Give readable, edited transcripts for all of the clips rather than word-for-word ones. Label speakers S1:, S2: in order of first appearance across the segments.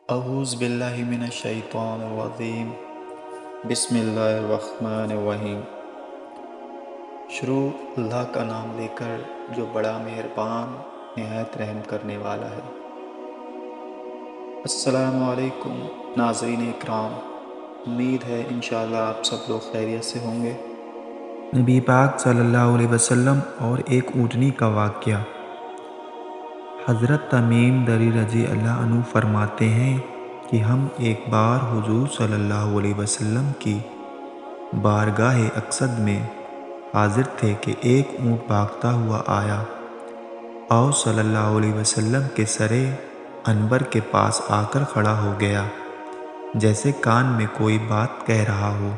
S1: اعوذ باللہ من الشیطان الرجیم بسم اللہ الرحمن الرحیم۔ شروع اللہ کا نام لے کر جو بڑا مہربان نہایت رحم کرنے والا ہے۔ السلام علیکم ناظرین اکرام، امید ہے انشاءاللہ آپ سب لوگ خیریت سے ہوں گے۔
S2: نبی پاک صلی اللہ علیہ وسلم اور ایک اونٹنی کا واقعہ۔ حضرت تمیم دری رضی اللہ عنہ فرماتے ہیں کہ ہم ایک بار حضور صلی اللہ علیہ وسلم کی بارگاہ اقصد میں حاضر تھے کہ ایک اونٹ بھاگتا ہوا آیا اور صلی اللہ علیہ وسلم کے سرے انبر کے پاس آ کر کھڑا ہو گیا، جیسے کان میں کوئی بات کہہ رہا ہو۔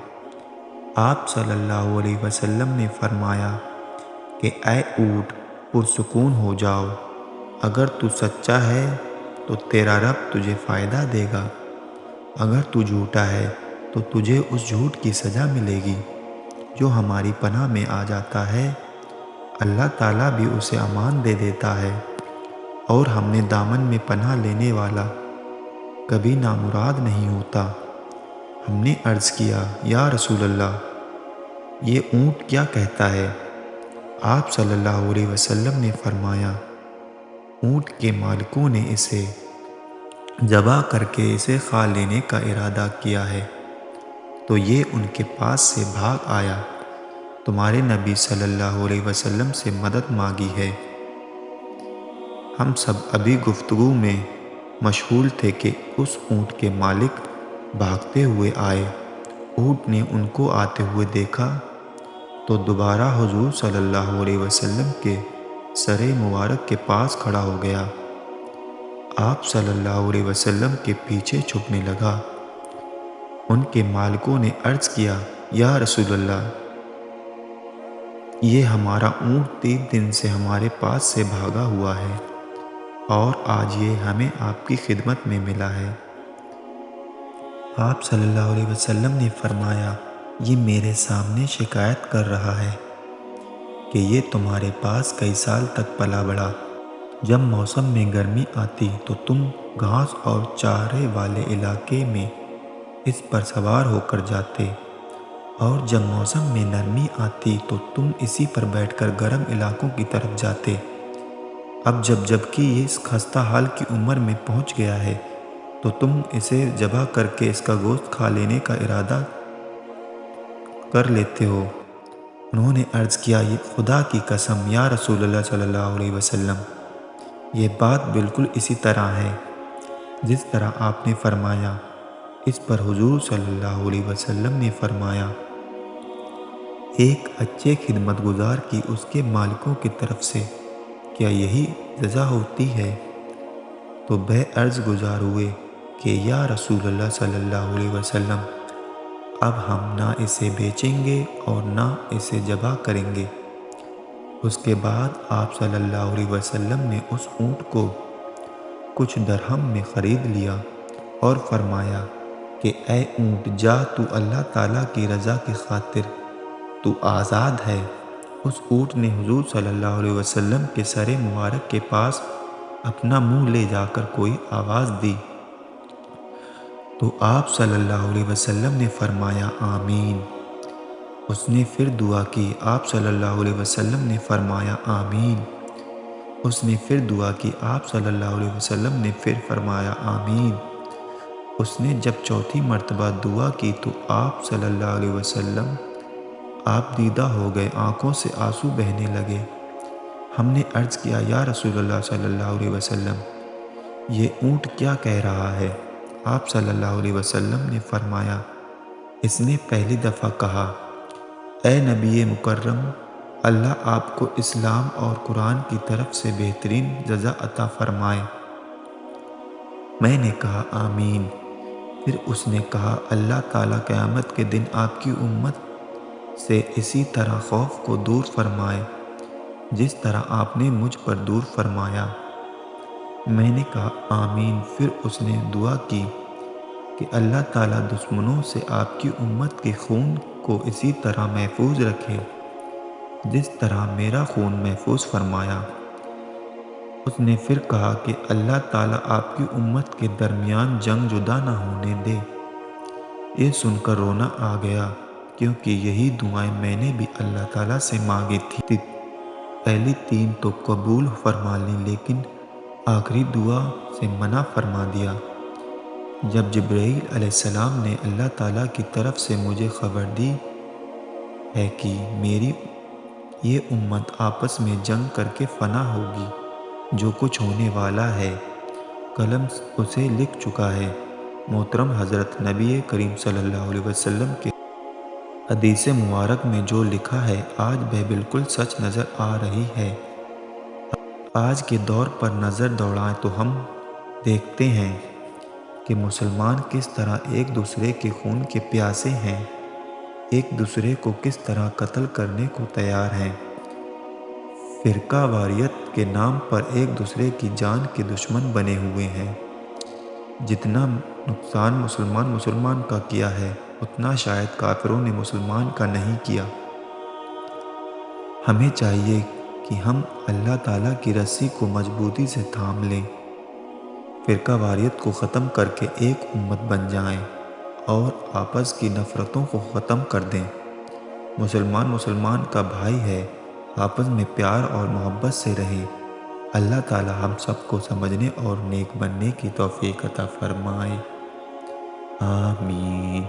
S2: آپ صلی اللہ علیہ وسلم نے فرمایا کہ اے اونٹ، پرسکون ہو جاؤ، اگر تو سچا ہے تو تیرا رب تجھے فائدہ دے گا، اگر تو جھوٹا ہے تو تجھے اس جھوٹ کی سزا ملے گی۔ جو ہماری پناہ میں آ جاتا ہے اللہ تعالیٰ بھی اسے امان دے دیتا ہے، اور ہم نے دامن میں پناہ لینے والا کبھی نامراد نہیں ہوتا۔ ہم نے عرض کیا یا رسول اللہ، یہ اونٹ کیا کہتا ہے؟ آپ صلی اللہ علیہ وسلم نے فرمایا، اونٹ کے مالکوں نے اسے ذبح کر کے اسے کھا لینے کا ارادہ کیا ہے، تو یہ ان کے پاس سے بھاگ آیا، تمہارے نبی صلی اللہ علیہ وسلم سے مدد مانگی ہے۔ ہم سب ابھی گفتگو میں مشغول تھے کہ اس اونٹ کے مالک بھاگتے ہوئے آئے۔ اونٹ نے ان کو آتے ہوئے دیکھا تو دوبارہ حضور صلی اللہ علیہ وسلم کے سر مبارک کے پاس کھڑا ہو گیا۔ آپ صلی اللہ علیہ وسلم کے پیچھے چھپنے لگا۔ ان کے مالکوں نے عرض کیا یا رسول اللہ، یہ ہمارا اونٹ 3 دن سے ہمارے پاس سے بھاگا ہوا ہے، اور آج یہ ہمیں آپ کی خدمت میں ملا ہے۔ آپ صلی اللہ علیہ وسلم نے فرمایا، یہ میرے سامنے شکایت کر رہا ہے کہ یہ تمہارے پاس کئی سال تک پلا بڑھا۔ جب موسم میں گرمی آتی تو تم گھاس اور چارے والے علاقے میں اس پر سوار ہو کر جاتے، اور جب موسم میں نرمی آتی تو تم اسی پر بیٹھ کر گرم علاقوں کی طرف جاتے۔ اب جبکہ یہ اس خستہ حال کی عمر میں پہنچ گیا ہے تو تم اسے ذبح کر کے اس کا گوشت کھا لینے کا ارادہ کر لیتے ہو۔ انہوں نے عرض کیا یہ خدا کی قسم یا رسول اللہ صلی اللہ علیہ وسلم، یہ بات بالکل اسی طرح ہے جس طرح آپ نے فرمایا۔ اس پر حضور صلی اللہ علیہ وسلم نے فرمایا، ایک اچھے خدمت گزار کی اس کے مالکوں کی طرف سے کیا یہی جزا ہوتی ہے؟ تو بے عرض گزار ہوئے کہ یا رسول اللہ صلی اللہ علیہ وسلم، اب ہم نہ اسے بیچیں گے اور نہ اسے ذبح کریں گے۔ اس کے بعد آپ صلی اللہ علیہ وسلم نے اس اونٹ کو کچھ درہم میں خرید لیا اور فرمایا کہ اے اونٹ، جا، تو اللہ تعالیٰ کی رضا کی خاطر تو آزاد ہے۔ اس اونٹ نے حضور صلی اللہ علیہ وسلم کے سر مبارک کے پاس اپنا منہ لے جا کر کوئی آواز دی تو آپ صلی اللہ علیہ وسلم نے فرمایا آمین۔ اس نے پھر دعا کی، آپ صلی اللہ علیہ وسلم نے فرمایا آمین۔ اس نے پھر دعا کی، آپ صلی اللہ علیہ وسلم نے پھر فرمایا آمین۔ اس نے جب چوتھی مرتبہ دعا کی تو آپ صلی اللہ علیہ وسلم آپ دیدہ ہو گئے، آنکھوں سے آنسو بہنے لگے۔ ہم نے عرض کیا یا رسول اللہ صلی اللہ علیہ وسلم، یہ اونٹ کیا کہہ رہا ہے؟ آپ صلی اللہ علیہ وسلم نے فرمایا، اس نے پہلی دفعہ کہا، اے نبی مکرم، اللہ آپ کو اسلام اور قرآن کی طرف سے بہترین جزا عطا فرمائے۔ میں نے کہا آمین۔ پھر اس نے کہا، اللہ تعالیٰ قیامت کے دن آپ کی امت سے اسی طرح خوف کو دور فرمائے جس طرح آپ نے مجھ پر دور فرمایا۔ میں نے کہا آمین۔ پھر اس نے دعا کی کہ اللہ تعالیٰ دشمنوں سے آپ کی امت کے خون کو اسی طرح محفوظ رکھے جس طرح میرا خون محفوظ فرمایا۔ اس نے پھر کہا کہ اللہ تعالیٰ آپ کی امت کے درمیان جنگ جدا نہ ہونے دے۔ یہ سن کر رونا آ گیا، کیونکہ یہی دعائیں میں نے بھی اللہ تعالیٰ سے مانگی تھی۔ پہلی 3 تو قبول فرما لی، لیکن آخری دعا سے منع فرما دیا۔ جب جبرائیل علیہ السلام نے اللہ تعالیٰ کی طرف سے مجھے خبر دی ہے کہ میری یہ امت آپس میں جنگ کر کے فنا ہوگی، جو کچھ ہونے والا ہے قلم اسے لکھ چکا ہے۔ محترم حضرت نبی کریم صلی اللہ علیہ وسلم کے حدیث مبارک میں جو لکھا ہے، آج وہ بالکل سچ نظر آ رہی ہے۔ آج کے دور پر نظر دوڑائیں تو ہم دیکھتے ہیں کہ مسلمان کس طرح ایک دوسرے کے خون کے پیاسے ہیں، ایک دوسرے کو کس طرح قتل کرنے کو تیار ہیں، فرقہ واریت کے نام پر ایک دوسرے کی جان کے دشمن بنے ہوئے ہیں۔ جتنا نقصان مسلمان کا کیا ہے، اتنا شاید کافروں نے مسلمان کا نہیں کیا۔ ہمیں چاہیے کہ ہم اللہ تعالیٰ کی رسی کو مضبوطی سے تھام لیں، فرقہ واریت کو ختم کر کے ایک امت بن جائیں اور آپس کی نفرتوں کو ختم کر دیں۔ مسلمان کا بھائی ہے، آپس میں پیار اور محبت سے رہیں۔ اللہ تعالیٰ ہم سب کو سمجھنے اور نیک بننے کی توفیق عطا فرمائے۔ آمین۔